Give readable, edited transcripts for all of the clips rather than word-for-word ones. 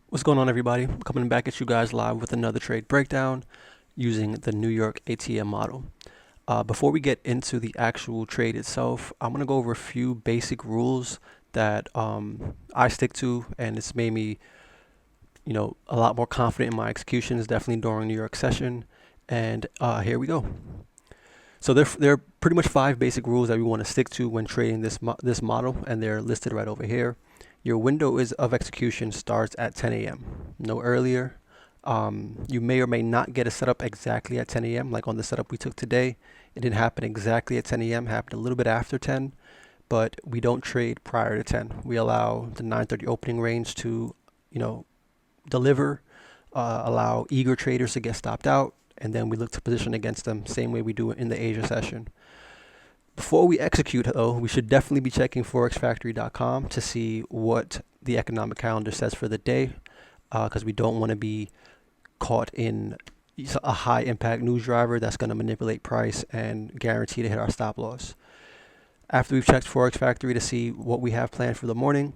What's going on, everybody? Coming back at you guys live with another trade breakdown using the New York ATM model. Before we get into the actual trade itself, I'm going to go over a few basic rules that I stick to, and it's made me, a lot more confident in my executions, definitely during New York session. And here we go. So there are pretty much 5 basic rules that we want to stick to when trading this model, and they're listed right over here. Your window of execution starts at 10 a.m., no earlier. You may or may not get a setup exactly at 10 a.m. Like on the setup we took today, it didn't happen exactly at 10 a.m., happened a little bit after 10, but we don't trade prior to 10. We allow the 9:30 opening range to, deliver, allow eager traders to get stopped out, and then we look to position against them, same way we do it in the Asia session. Before we execute, though, we should definitely be checking forexfactory.com to see what the economic calendar says for the day, because we don't want to be caught in a high impact news driver that's going to manipulate price and guarantee to hit our stop loss. After we've checked Forex Factory to see what we have planned for the morning,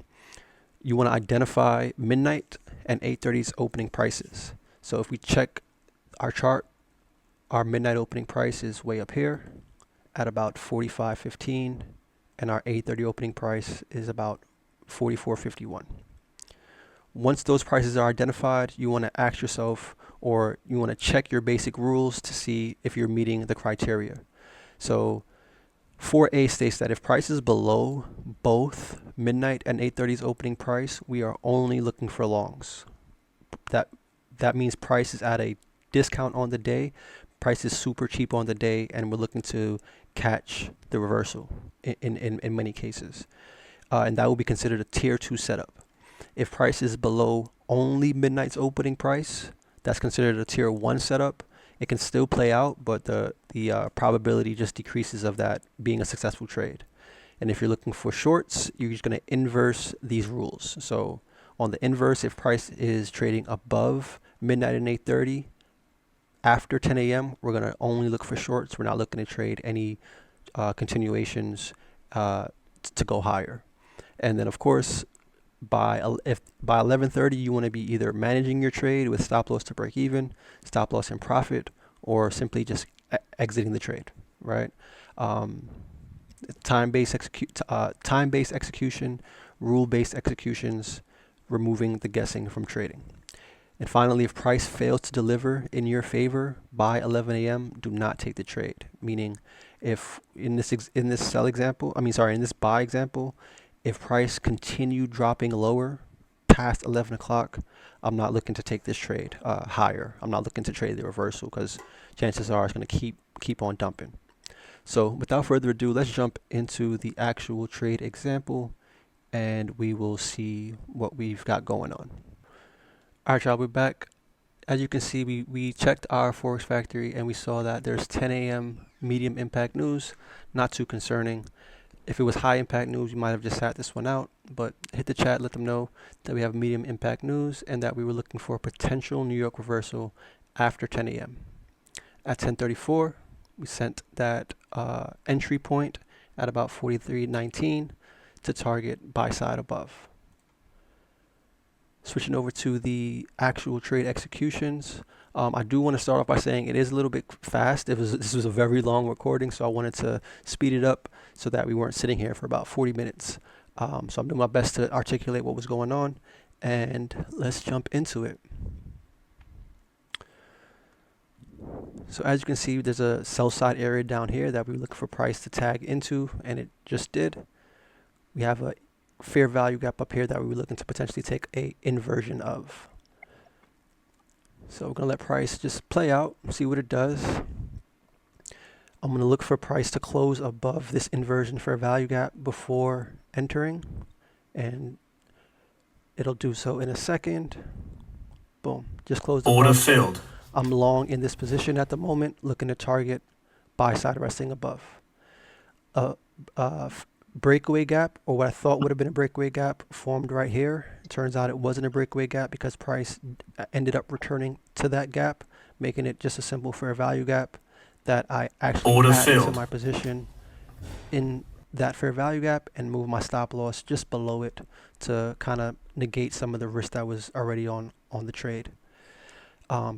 you want to identify midnight and 8:30's opening prices. So if we check our chart, our midnight opening price is way up here at about 45.15, and our 8:30 opening price is about 44.51. Once those prices are identified, you want to ask yourself, or you want to check your basic rules to see if you're meeting the criteria. So 4A states that if price is below both midnight and 8:30's opening price, we are only looking for longs. That means price is at a discount on the day. Price is super cheap on the day, and we're looking to catch the reversal in many cases. And that will be considered a tier 2 setup. If price is below only midnight's opening price, that's considered a tier 1 setup. It can still play out, but the probability just decreases of that being a successful trade. And if you're looking for shorts, you're just going to inverse these rules. So on the inverse, if price is trading above midnight and 8:30, after 10 a.m., we're going to only look for shorts. We're not looking to trade any continuations to go higher. And then, of course, by 11:30, you want to be either managing your trade with stop loss to break even, stop loss and profit, or simply just exiting the trade, right? Time-based execution, rule-based executions, removing the guessing from trading. And finally, if price fails to deliver in your favor by 11 a.m., do not take the trade. Meaning, if in this buy example, if price continued dropping lower past 11 o'clock, I'm not looking to take this trade higher. I'm not looking to trade the reversal, because chances are it's going to keep on dumping. So without further ado, let's jump into the actual trade example, and we will see what we've got going on. All right, y'all, we're back. As you can see, we checked our Forex Factory, and we saw that there's 10 a.m. medium impact news. Not too concerning. If it was high impact news, you might have just sat this one out, but hit the chat, let them know that we have medium impact news and that we were looking for a potential New York reversal after 10 a.m. At 10:34, we sent that entry point at about 43.19 to target buy side above. Switching over to the actual trade executions, I do want to start off by saying it is a little bit fast. This was a very long recording, so I wanted to speed it up so that we weren't sitting here for about 40 minutes. So I'm doing my best to articulate what was going on, and let's jump into it. So as you can see, there's a sell side area down here that we look for price to tag into, and it just did. We have a fair value gap up here that we were looking to potentially take a inversion of. So we're going to let price just play out, see what it does. I'm going to look for price to close above this inversion fair value gap before entering, and it'll do so in a second. Boom, just closed above. Order filled. I'm long in this position at the moment, looking to target buy side resting above. Breakaway gap, or what I thought would have been a breakaway gap, formed right here. It turns out it wasn't a breakaway gap because price ended up returning to that gap, making it just a simple fair value gap that I actually add into my position in that fair value gap and move my stop loss just below it to kind of negate some of the risk that was already on the trade.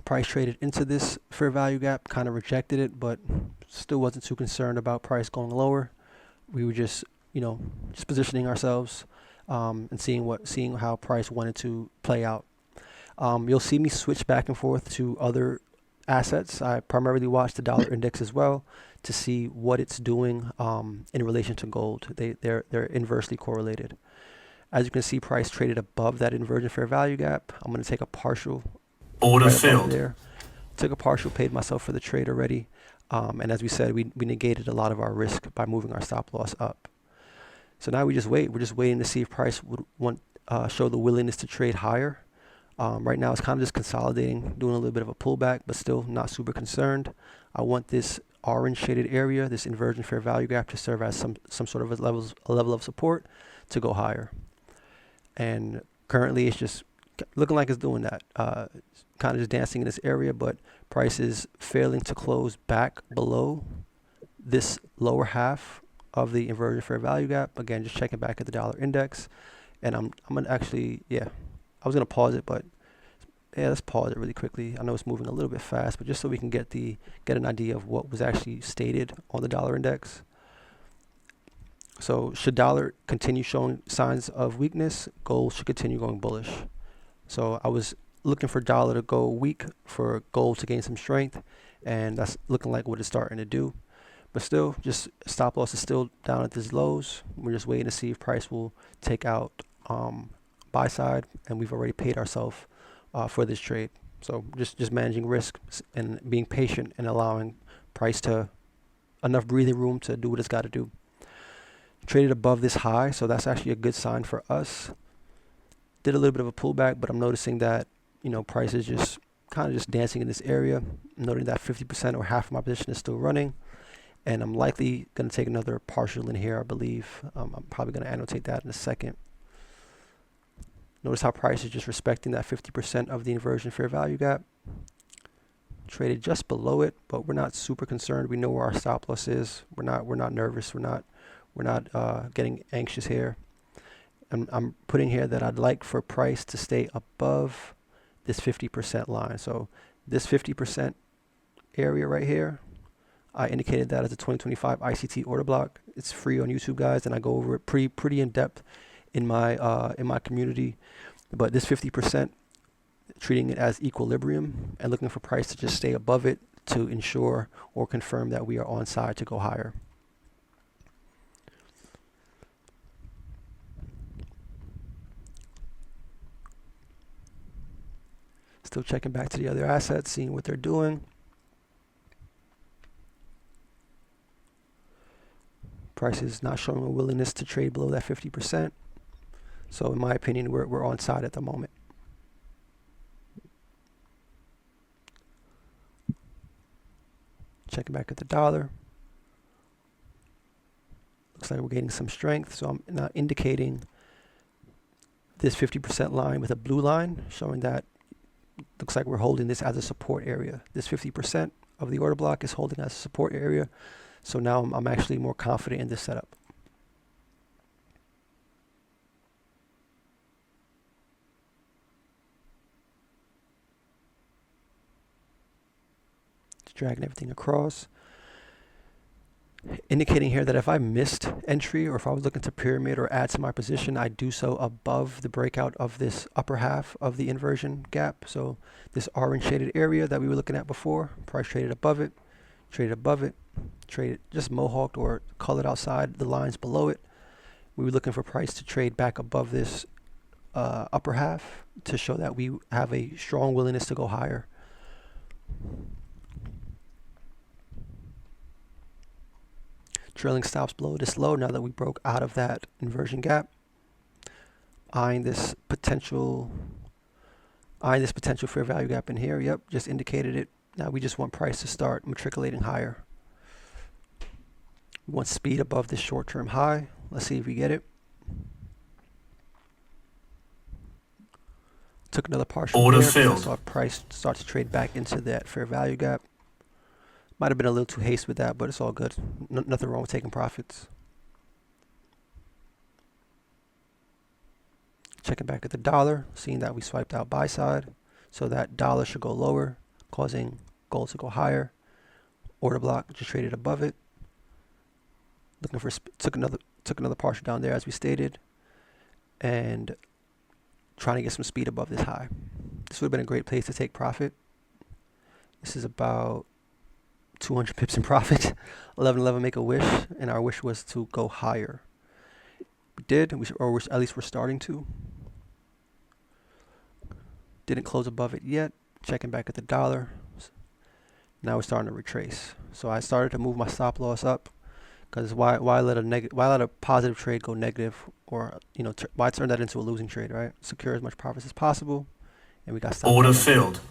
Price traded into this fair value gap, kind of rejected it, but still wasn't too concerned about price going lower. We were just, just positioning ourselves and seeing how price wanted to play out. You'll see me switch back and forth to other assets. I primarily watch the dollar index as well to see what it's doing in relation to gold. They're inversely correlated. As you can see, price traded above that inversion fair value gap. I'm going to take a partial. Order right filled. There. Took a partial, paid myself for the trade already. And as we said, we negated a lot of our risk by moving our stop loss up. So now we just wait. We're just waiting to see if price would show the willingness to trade higher. Right now it's kind of just consolidating, doing a little bit of a pullback, but still not super concerned. I want this orange shaded area, this inversion fair value gap, to serve as some sort of a level of support to go higher. And currently it's just looking like it's doing that. Kind of just dancing in this area, but price is failing to close back below this lower half of the inversion fair value gap. Again, just checking back at the dollar index. And I'm gonna actually, I was gonna pause it, but let's pause it really quickly. I know it's moving a little bit fast, but just so we can get an idea of what was actually stated on the dollar index. So should dollar continue showing signs of weakness, gold should continue going bullish. So I was looking for dollar to go weak for gold to gain some strength, and that's looking like what it's starting to do. But still, just stop loss is still down at these lows. We're just waiting to see if price will take out buy side, and we've already paid ourselves for this trade. So just managing risk and being patient and allowing price to enough breathing room to do what it's got to do. Traded above this high, so that's actually a good sign for us. Did a little bit of a pullback, but I'm noticing that price is just kind of just dancing in this area. I'm noting that 50% or half of my position is still running, and I'm likely going to take another partial in here, I believe. I'm probably going to annotate that in a second. Notice how price is just respecting that 50% of the inversion fair value gap. Traded just below it, but we're not super concerned. We know where our stop loss is. We're not nervous. We're not getting anxious here. And I'm putting here that I'd like for price to stay above this 50% line. So this 50% area right here, I indicated that as a 2025 ICT order block. It's free on YouTube, guys, and I go over it pretty in depth in my community. But this 50%, treating it as equilibrium and looking for price to just stay above it to ensure or confirm that we are on side to go higher. Still checking back to the other assets, seeing what they're doing. Price is not showing a willingness to trade below that 50%. So in my opinion, we're on side at the moment. Checking back at the dollar. Looks like we're getting some strength. So I'm now indicating this 50% line with a blue line, showing that looks like we're holding this as a support area. This 50% of the order block is holding as a support area. So now I'm actually more confident in this setup. Just dragging everything across. Indicating here that if I missed entry or if I was looking to pyramid or add to my position, I do so above the breakout of this upper half of the inversion gap. So this orange shaded area that we were looking at before, price traded above it, traded just mohawked or colored outside the lines below it. We were looking for price to trade back above this upper half to show that we have a strong willingness to go higher. Trailing stops below this low now that we broke out of that inversion gap. Eyeing this potential fair value gap in here. Yep, just indicated it. Now we just want price to start matriculating higher. We want speed above this short-term high. Let's see if we get it. Took another partial order filled. I saw price start to trade back into that fair value gap. Might have been a little too hasty with that, but it's all good. Nothing wrong with taking profits. Checking back at the dollar, seeing that we swiped out buy side, so that dollar should go lower, causing gold to go higher. Order block just traded above it. Looking for took another partial down there as we stated, and trying to get some speed above this high. This would have been a great place to take profit. This is about 200 pips in profit. 1111 make a wish, and our wish was to go higher. We did, or at least we're starting to. Didn't close above it yet. Checking back at the dollar. Now we're starting to retrace. So I started to move my stop loss up, because why let a positive trade go negative, or why turn that into a losing trade, right? Secure as much profits as possible, and we got stop. Order filled.